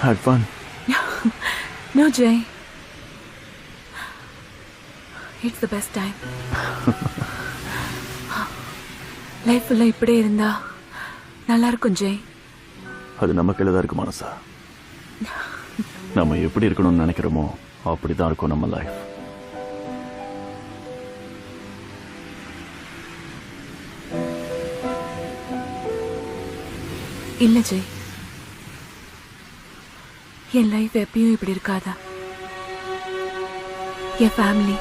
Had fun? No, Jay. It's the best time. Life ஃபுல்லா இப்படியே இருந்தா நல்லா இருக்கும் ஜெய். அது நம்ம கையில தான் இருக்கு மனசா. நம்ம எப்படி இருக்கணும்னு நினைக்கிறோமோ அப்படிதான் இருக்கும் நம்ம லைஃப். இல்ல ஜெய், என் லைஃப் எப்பயும் இப்படி இருக்காதா. என் ஃபேமிலி,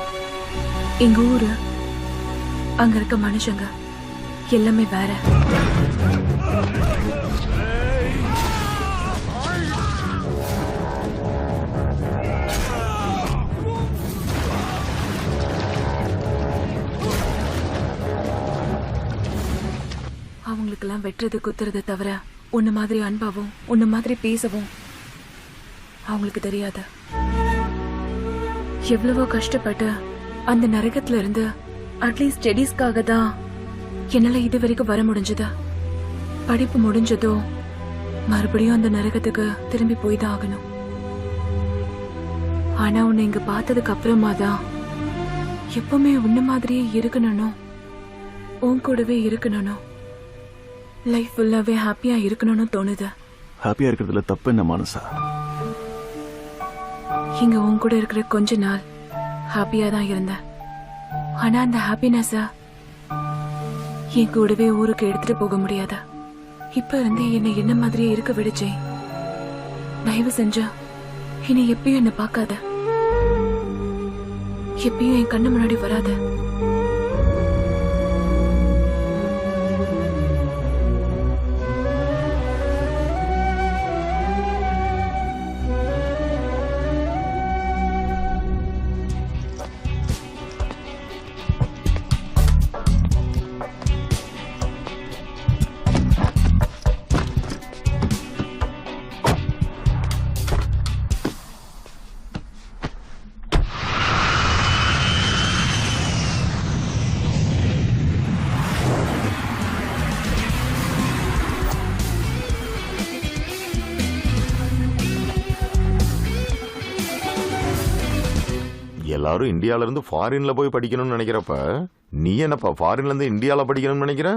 எங்க ஊரு, அங்க இருக்க மனுஷங்க எல்லாமே வேற. அவங்களுக்கெல்லாம் வெட்டுறது குத்துறது தவிர உன்ன மாதிரி அன்பாவும் உன்ன மாதிரி பேசவும் அவங்களுக்கு தெரியாது. எவ்வளவோ கஷ்டப்பட்டு அந்த நரகத்துல இருந்து அட்லீஸ்ட் ஸ்டடீஸ்க்காக தான் என்னால இது வரைக்கும் வர முடிஞ்சது. படிப்பு முடிஞ்சதோ மறுபடியும் அந்த நரகத்துக்கு திரும்பி போய் தான் ஆகணும். ஆனா உன்னை இங்க பார்த்ததுக்கு அப்புறமா தான் எப்பவுமே உன்ன மாதிரியே இருக்கணும், உன் கூடவே இருக்கணும், லைஃப் ஃபுல்லாவே ஹாப்பியா இருக்கணும்னு தோணுது. ஹாப்பியா இருக்கிறதுல தப்பு என்ன மனசா? இங்க உன் கூட இருக்கிற கொஞ்ச நாள் ஹாப்பியா தான் இருந்தேன். ஆனா அந்த ஹாப்பினஸ என் கூடவே ஊருக்கு எடுத்துட்டு போக முடியாதா? இப்ப இருந்து என்னை என்ன மாதிரியே இருக்க விடுச்சே. தயவு செஞ்சா என்னை எப்பயும் என்ன பார்க்காத, எப்பயும் என் கண்ணு முன்னாடி வராத. எல்லாரும் இந்தியால இருந்து ஃபாரின்ல போய் படிக்கணும்னு நினைக்கிறப்ப நீ என்னப்பா ஃபாரின்ல இருந்து இந்தியால படிக்கணும்னு நினைக்கிற?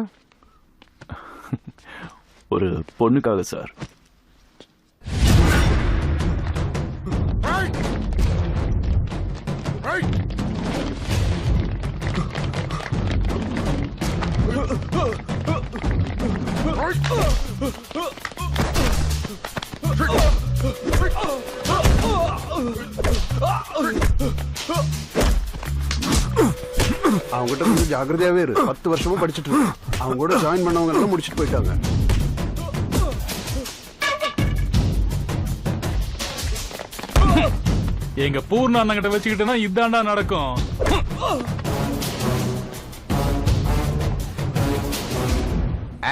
ஒரு பொண்ணுக்காக சார். அவங்க கிட்ட கொஞ்சம் ஜாக்கிரதையாவே இரு. 10 வருஷமா படிச்சுட்டு இருக்கு. அவங்க கூட ஜாயின் பண்ணவங்க எல்லாம் முடிச்சுட்டு போயிட்டாங்க. எங்க பூர்ண அண்ணன் கிட்ட வச்சுக்கிட்டேன்னா இதாண்டா நடக்கும்.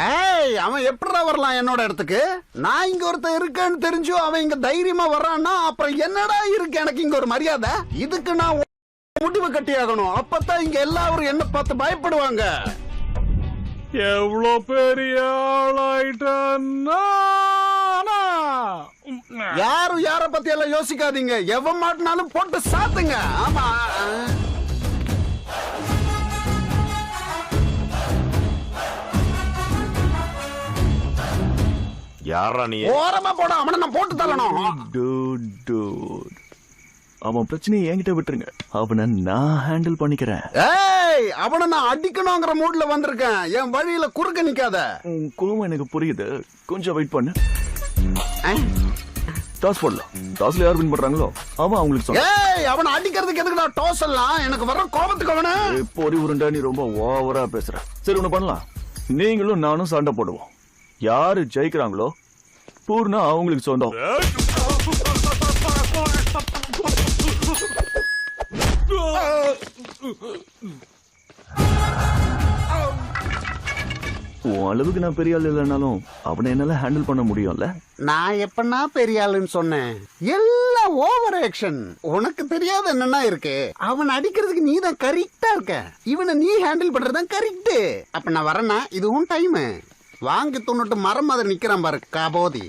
ஏய், அவன் எப்படிடா வரலாம் என்னோட இடத்துக்கு? நான் இங்க ஒருத்தன் இருக்கேன்னு தெரிஞ்சு அவன் இங்க தைரியமா வர்றான்னா அப்புறம் என்னடா இருக்கு எனக்கு இங்க ஒரு மரியாதை? இதுக்கு நான் முடிவு கட்டியாகணும். அப்பதான் இங்க எல்லாரும் என்ன பார்த்து பயப்படுவாங்க. எவ்வளவு பெரிய ஆளாயிட்டான்னா யாரும் யார பத்தி எல்லாம் யோசிக்காதீங்க. எவன் மாட்டினாலும் போட்டு சாத்துங்க. ஆமா, யாரா நீ? ஓரமா போட அவனை நான் போட்டு தள்ளணும். அவன் பிரச்சனையை என்கிட்ட விட்டுருங்க, அவனை நான் ஹேண்டில் பண்ணிக்கிறேன். ஏய், அவனை நான் அடிக்கணுங்கிற மூட்ல வந்திருக்கேன். என் வழியில குறுக்க நிக்காத. உன் கோவம் எனக்கு புரியுது, கொஞ்சம் வெயிட் பண்ணு. டாஸ் போடலாம். டாஸ்ல யார் வின் பண்றாங்களோ அவன் அவங்களுக்கு சொல்ல. ஏய், அவனை அடிக்கிறதுக்கு எதுக்குடா டாஸ் எல்லாம்? எனக்கு வர கோபத்துக்கு அவனை பொறி உருண்டா நீ ரொம்ப ஓவரா பேசுற. சரி, ஒண்ணு பண்ணலாம், நீங்களும் நானும் சண்டை போடுவோம். யாரு ஜெயிக்கிறாங்களோ பூர்ணா அவங்களுக்கு சொந்தம். உன் அளவுக்கு நான் பெரிய ஆள் இல்லைனாலும் அவனை என்னால ஹேண்டில் பண்ண முடியும்ல. நான் எப்பனா பெரிய ஆளுன்னு சொன்னேன்? எல்லா எல்லாம் ஓவர் ஆக்ஷன். உனக்கு தெரியாத என்னன்னா இருக்கு, அவன் அடிக்கிறதுக்கு நீ தான் கரெக்டா இருக்க, இவனை நீ ஹேண்டில் பண்றதுதான் கரெக்ட். அப்ப நான் வரேன்னா இதுவும் டைம் வாங்கி தொண்ணுட்டு மரம் மாதிரி நிக்கிறான் பாரு காபோதி.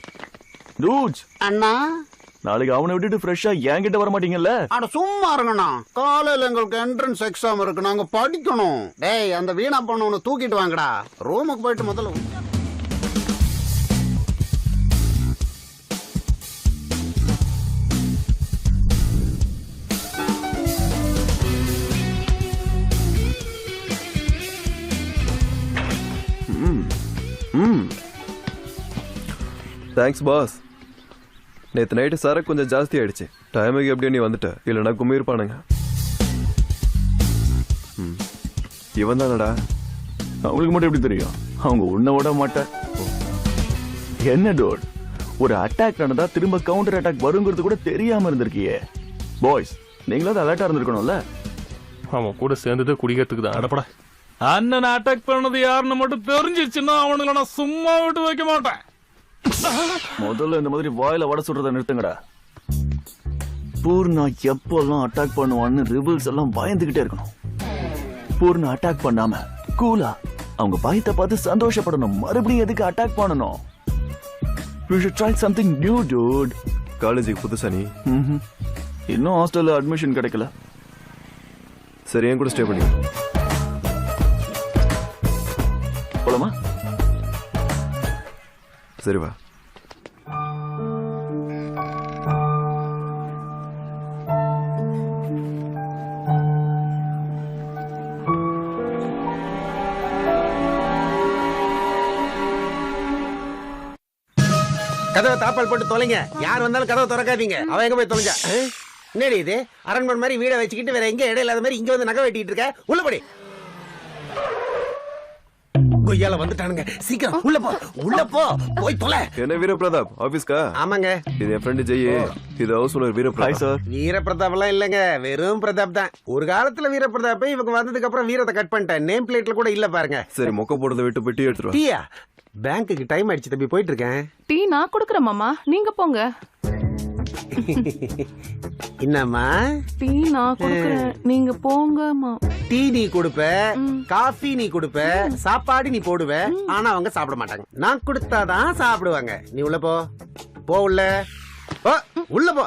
டூட்ஸ், அண்ணா நாளைக்கு அவனை விட்டுட்டு ஃப்ரெஷ்ஷா என்கிட்ட வர மாட்டீங்கல்ல? அட சும்மா இருங்கண்ணா, காலையில எங்களுக்கு என்ட்ரன்ஸ் எக்ஸாம் இருக்கு, நாங்க படிக்கணும். டேய் அந்த வீணா பண்ணவனை தூக்கிட்டு வாங்கடா, ரூமுக்கு போயிட்டு முதல்ல. Thanks pass. நேற்று நைட்டு சரக்கு கொஞ்சம் ஜாஸ்தி ஆயிடுச்சு. டைமுக்கு எப்படியும் நீ வந்துட்ட, இல்லைன்னா கும்மிருப்பானுங்க. இவன் தானடா. அவங்களுக்கு மட்டும் எப்படி தெரியும்? அவங்க உன்னை விட மாட்டேன். என்ன டோட், ஒரு அட்டாக் நடந்தா திரும்ப கவுண்டர் அட்டாக் வருங்கிறது கூட தெரியாம இருந்திருக்கியே. பாய்ஸ், நீங்களாவது அலர்ட்டா இருந்திருக்கணும்ல. அவன் கூட சேர்ந்தது குடிக்கிறதுக்கு தான். அடப்படா, அண்ணன் அட்டாக் பண்ணது யாருன்னு மட்டும் தெரிஞ்சிச்சுன்னா அவனுங்களை நான் சும்மா விட்டு வைக்க மாட்டேன். முதல்ல இந்த மாதிரி வாயில வட சுடுறத நிறுத்துங்கடா. பூர்ணா எப்பெல்லாம் அட்டாக் பண்ணுவான்னு ரிபிள்ஸ் எல்லாம் பயந்துகிட்டே இருக்கணும். பூர்ணா அட்டாக் பண்ணாம கூலா அவங்க பயத்தை பார்த்து சந்தோஷப்படணும். மறுபடியும் எதுக்கு அட்டாக் பண்ணணும்? We should try something new, dude. காலேஜுக்கு புதுசா நீ? இன்னும் ஹாஸ்டல்ல அட்மிஷன் கிடைக்கல. சரி, என் கூட ஸ்டே பண்ணி போலாமா? சரி வா. கதவை தாப்பால் போட்டு தொலைங்க. யார் வந்தாலும் கதவை திறக்காதீங்க. அவன் எங்க போய் தொலைஞ்சா? என்னடி இது அரண்மனை மாதிரி வீடை வச்சுக்கிட்டு வேற எங்க இடம் இல்லாத மாதிரி இங்க வந்து நகை வெட்டிட்டு இருக்க? உள்ளபடி கொய்யால வந்துட்டானுங்க. சீக்கிரம் உள்ள போ, உள்ள போ, போய் தொலை. என்ன வீரபிரதாப் ஆபீஸ்க்கா? ஆமாங்க, இது என் ஃப்ரெண்டு ஜெய். இது house owner hi Veeraprathap. Sir. Veeraprathap எல்லாம் இல்லங்க, வெறும் பிரதாப் தான். ஒரு காலத்துல வீரபிரதாப் இவங்க வந்ததுக்கு அப்புறம் வீரத்தை கட் பண்ணிட்டேன். நேம் பிளேட்ல கூட இல்ல பாருங்க. சரி, மொக்க போடுறத விட்டு பெட்டி எடுத்துட்டு வா. டீயா? பேங்க்குக்கு டைம் ஆயிடுச்சு தம்பி, போயிட்டு இருக்கேன். டீ நான் குடுக்கறேன் மாமா, நீங்க போங்க. என்னம்மா? டீ நான் குடுக்கறேன், நீங்க போங்க. டீ நீ கொடுப்ப, காஃபி நீ கொடுப்ப, சாப்பாடு நீ போடுவ, ஆனா அவங்க சாப்பிட மாட்டாங்க. நான் கொடுத்தாதான் சாப்பிடுவாங்க. நீ உள்ள போ, போ உள்ள போ, உள்ள போ.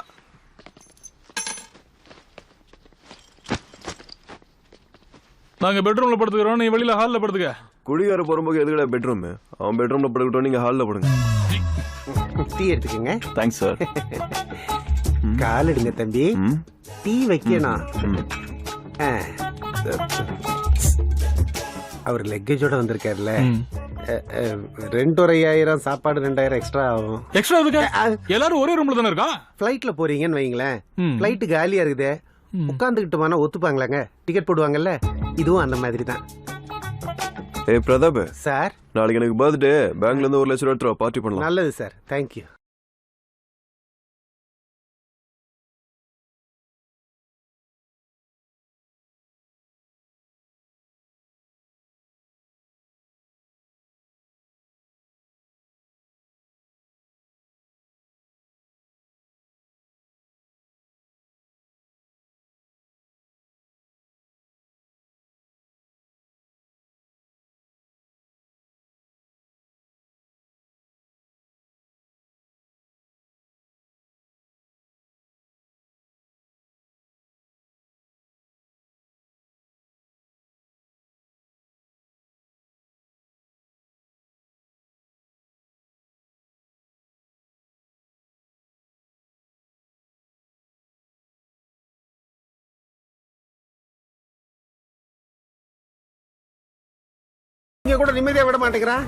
நாங்க பெட்ரூம்ல படுத்துக்கிறோம், நீ வெளியில ஹால்ல படுத்துக்க. குடிகார போகும்போது எதுக்கடா பெட்ரூம்? அவன் பெட்ரூம்ல படுக்கட்டும், நீங்க ஹால்ல படுங்க. டீ எடுத்துக்கங்க. Thanks sir. கால் எடுங்க தம்பி, டீ வைக்கணும். அவர் லெக்கேஜோட வந்திருக்காருல்ல, 2,500 சாப்பாடு 2,000 எக்ஸ்ட்ரா ஆகும். எக்ஸ்ட்ரா எதுக்கு? எல்லாரும் ஒரே ரூம்ல தானே இருக்கோம். பிளைட்ல போறீங்கன்னு வைங்களேன், பிளைட் காலியா இருக்குது, உட்காந்துக்கிட்டு போனா ஒத்துப்பாங்களாங்க? டிக்கெட் போடுவாங்கல்ல, இதுவும் அந்த மாதிரி தான். ஏய் பிரதாப் சார், நாளைக்கு எனக்கு பர்த்டே. பேங்க்ல இருந்து 1 லட்சம் ரூபா எடுத்துட்டு வா, பார்ட்டி பண்ணலாம். நல்லது சார், தேங்க்யூ. இங்க கூட நிம்மதியா விட மாட்டேங்கிறான்.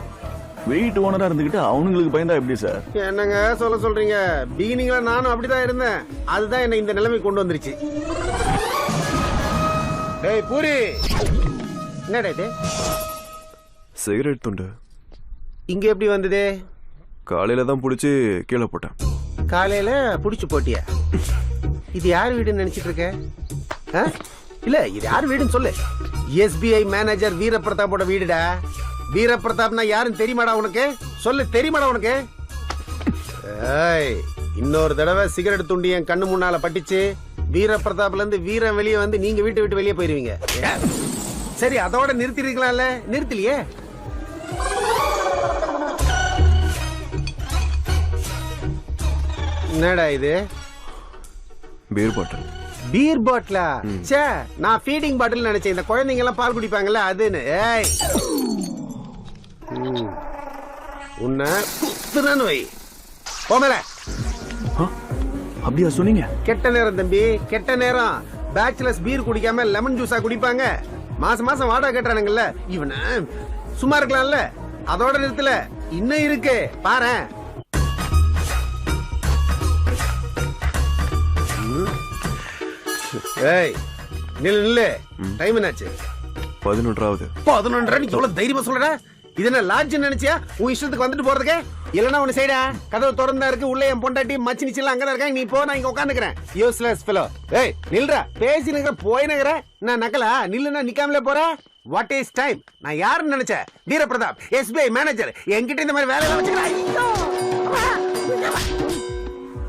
வீட்டு ஓனரா இருந்துகிட்டு அவனுங்களுக்கு பயந்தா எப்படி சார்? என்னங்க சொல்றீங்க? பிகினிங்ல நானும் அப்படிதான் இருந்தேன். அதுதான் என்ன இந்த நிலைமை கொண்டு வந்துருச்சு. டேய் பூரி, என்னடா இது? சிகரெட் துண்டு. இங்க எப்படி வந்தது? காலையில தான் புடிச்சு கீழே போட்டேன். காலையில புடிச்சு போட்டியா? இது யார் வீடுன்னு நினைச்சிட்டு இருக்க? இல்ல, இது யார் வீடுன்னு சொல்லு. SBI manager வீரபிரதாப்போட வீடுடா. வீரபிரதாப்னா யாருன்னு தெரியுமாடா உனக்கு? சொல்லு, தெரியுமாடா உனக்கு? இன்னொரு தடவை சிகரெட் துண்டி என் கண்ணு முன்னால பட்டுச்சு, வீர பிரதாப்ல இருந்து வீரன் வெளியே வந்து நீங்க வீட்டை விட்டு வெளியே போயிருவீங்க. சரி அதோட நிறுத்திருக்கலாம்ல, நிறுத்தலையே. என்னடா இது? Beer bottle. பீர் பாட்டிலா? சே, நான் ஃபீடிங் பாட்டில் நினைச்சேன். இந்த குழந்தைங்க எல்லாம் பால் குடிப்பாங்கல்ல அதுன்னு. ஏய் உன்னை குத்துறேன்னு வை. போமல. அப்படியா சொன்னீங்க? கெட்ட நேரம் தம்பி, கெட்ட நேரம். பேச்சுலர்ஸ் பீர் குடிக்காம லெமன் ஜூஸா குடிப்பாங்க. மாசம் மாசம் வாடகை கட்டுறானுங்கல்ல, இவன சும்மா இருக்கலாம்ல. அதோட நிறுத்தல, இன்னும் இருக்கு பாரு. ஏய் நில்லு நில்லு, டைம் என்னாச்சு? 11வது. 11:30. நீ எவ்வளவு தைரியமா சொல்ற? இது என்ன லாட்ஜ் நினைச்சியா உன் இஷ்டத்துக்கு வந்துட்டு போறதுக்கு? இல்லன்னா உன்னை சைடா கதவு திறந்தா இருக்கு, உள்ள என் பொண்டாட்டி மச்சி நிச்சலாம் அங்கதான் இருக்காங்க. நீ போ, நான் இங்க உட்காந்துக்கிறேன். Useless fellow. ஏய் நில்றா, பேசி நிக்கிற போய் நிக்கிற. நான் நக்கலா? நில்லுனா நிக்காமலே போற. What is time? நான் யாருன்னு நினைச்சேன்? Veeraprathap, SBI manager. என்கிட்ட இந்த மாதிரி வேலையெல்லாம் வச்சுக்கிறேன்.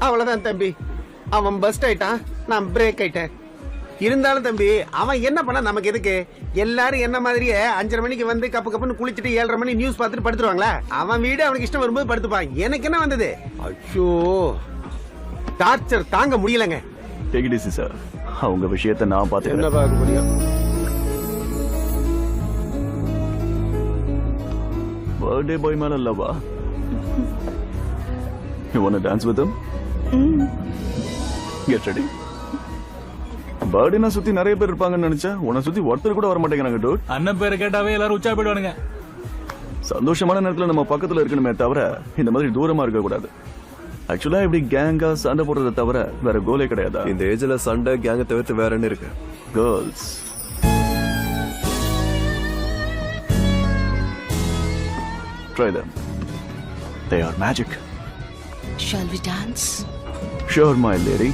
அவ்வளவுதான் தம்பி, அவன் பஸ்ட் ஆயிட்டான், நான் பிரேக் ஆயிட்டேன். இருந்தாலும் தம்பி, அவன் என்ன பண்ண நமக்கு எதுக்கு? எல்லாரும் என்ன மாதிரியே 5:30 மணிக்கு வந்து கப்பு கப்புன்னு குளிச்சுட்டு 7:30 மணி நியூஸ் பார்த்துட்டு படுத்துருவாங்களா? அவன் வீடு அவனுக்கு இஷ்டம் வரும்போது படுத்துப்பான். எனக்கு என்ன வந்தது? ஐயோ, டார்ச்சர் தாங்க முடியலங்க. டேக் இட் ஈஸி சார், அவங்க விஷயத்தை நான் என்ன பார்த்துக்கிறேன். பார்க்க முடியும்? பர்த்டே பாய் மேல லவ்வா? You wanna dance with him? Get ready. பர்த்டேனா சுத்தி நிறைய பேர் இருப்பாங்கன்னு நினைச்சா உன்னை சுத்தி ஒருத்தர் கூட வர மாட்டேங்கிறாங்க டூட். அண்ணன் பேரை கேட்டாவே எல்லாரும் உச்சா போயிடுவானுங்க. சந்தோஷமான நேரத்துல நம்ம பக்கத்துல இருக்கணுமே தவிர இந்த மாதிரி தூரமா இருக்க கூடாது. ஆக்சுவலா இப்படி கேங்கா சண்டை போடுறதை தவிர வேற கோலே கிடையாதா? இந்த ஏஜ்ல சண்டை கேங்க தவிர்த்து வேற என்ன இருக்கு? Girls. Try them. They are magic. Shall we dance? Sure, my lady.